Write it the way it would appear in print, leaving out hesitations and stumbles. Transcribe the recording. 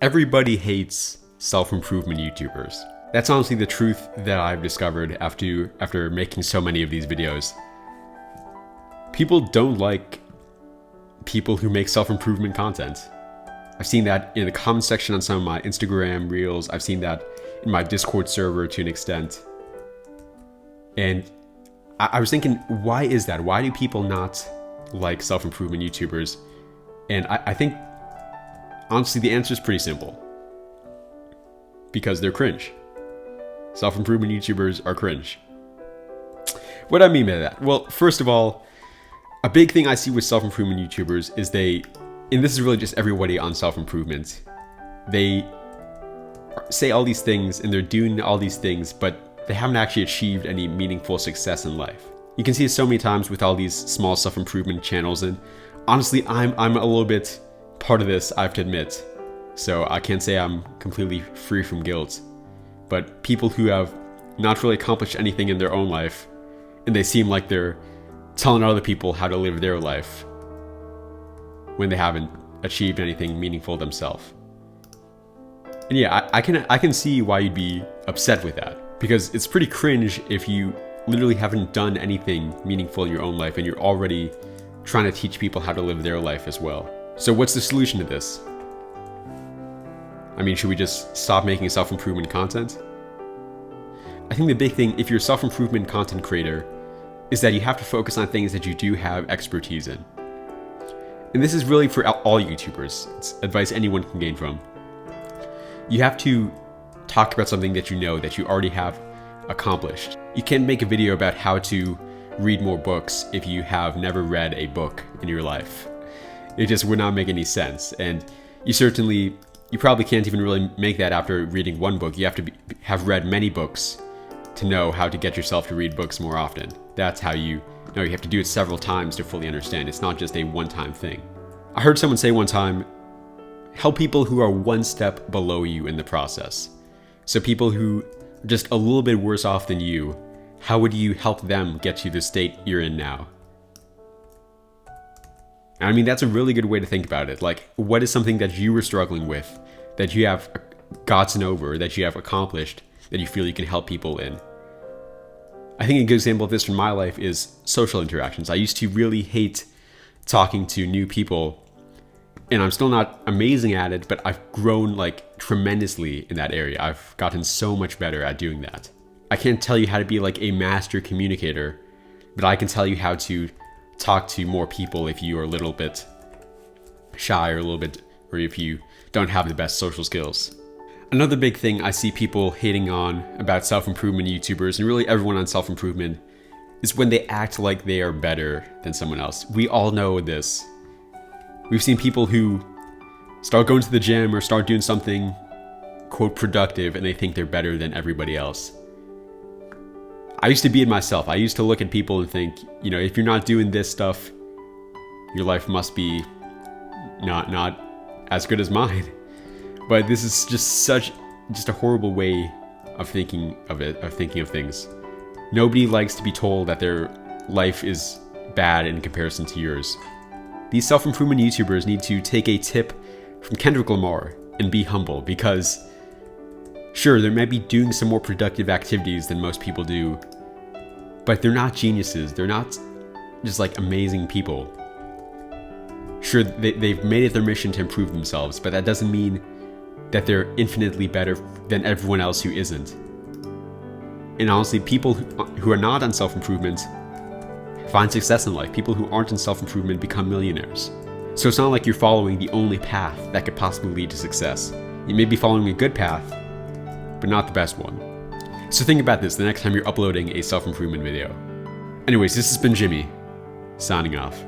Everybody hates self-improvement YouTubers. That's honestly the truth that I've discovered after making so many of these videos. People don't like people who make self-improvement content. I've seen that in the comment section on some of my Instagram reels. I've seen that in my Discord server to an extent. And I was thinking, why is that? Why do people not like self-improvement YouTubers? And I think, honestly, the answer is pretty simple. Because they're cringe. Self-improvement YouTubers are cringe. What do I mean by that? Well, first of all, a big thing I see with self-improvement YouTubers is and this is really just everybody on self-improvement, they say all these things and they're doing all these things, but they haven't actually achieved any meaningful success in life. You can see it so many times with all these small self-improvement channels, and honestly, I'm a little bit part of this, I have to admit. So I can't say I'm completely free from guilt. But people who have not really accomplished anything in their own life, and they seem like they're telling other people how to live their life when they haven't achieved anything meaningful themselves. And yeah, I can see why you'd be upset with that, because it's pretty cringe if you literally haven't done anything meaningful in your own life and you're already trying to teach people how to live their life as well. So what's the solution to this? I mean, should we just stop making self-improvement content? I think the big thing, if you're a self-improvement content creator, is that you have to focus on things that you do have expertise in. And this is really for all YouTubers. It's advice anyone can gain from. You have to talk about something that you know, that you already have accomplished. You can't make a video about how to read more books if you have never read a book in your life. It just would not make any sense. And you probably can't even really make that after reading one book. You have to have read many books to know how to get yourself to read books more often. That's how you have to do it several times to fully understand. It's not just a one-time thing. I heard someone say one time, help people who are one step below you in the process. So people who are just a little bit worse off than you, how would you help them get to the state you're in now? I mean, that's a really good way to think about it. Like, what is something that you were struggling with, that you have gotten over, that you have accomplished, that you feel you can help people in? I think a good example of this from my life is social interactions. I used to really hate talking to new people, and I'm still not amazing at it, but I've grown like tremendously in that area. I've gotten so much better at doing that. I can't tell you how to be like a master communicator, but I can tell you how to talk to more people if you are a little bit shy or if you don't have the best social skills. Another big thing I see people hating on about self-improvement YouTubers, and really everyone on self-improvement, is when they act like they are better than someone else. We all know this. We've seen people who start going to the gym or start doing something, quote, productive, and they think they're better than everybody else. I used to be it myself. I used to look at people and think, if you're not doing this stuff, your life must be not as good as mine. But this is just a horrible way of thinking of things. Nobody likes to be told that their life is bad in comparison to yours. These self-improvement YouTubers need to take a tip from Kendrick Lamar and be humble, because sure, they might be doing some more productive activities than most people do, but they're not geniuses. They're not just like amazing people. Sure, they've made it their mission to improve themselves, but that doesn't mean that they're infinitely better than everyone else who isn't. And honestly, people who are not on self-improvement find success in life. People who aren't in self-improvement become millionaires. So it's not like you're following the only path that could possibly lead to success. You may be following a good path, but not the best one. So think about this the next time you're uploading a self-improvement video. Anyways, this has been Jimmy, signing off.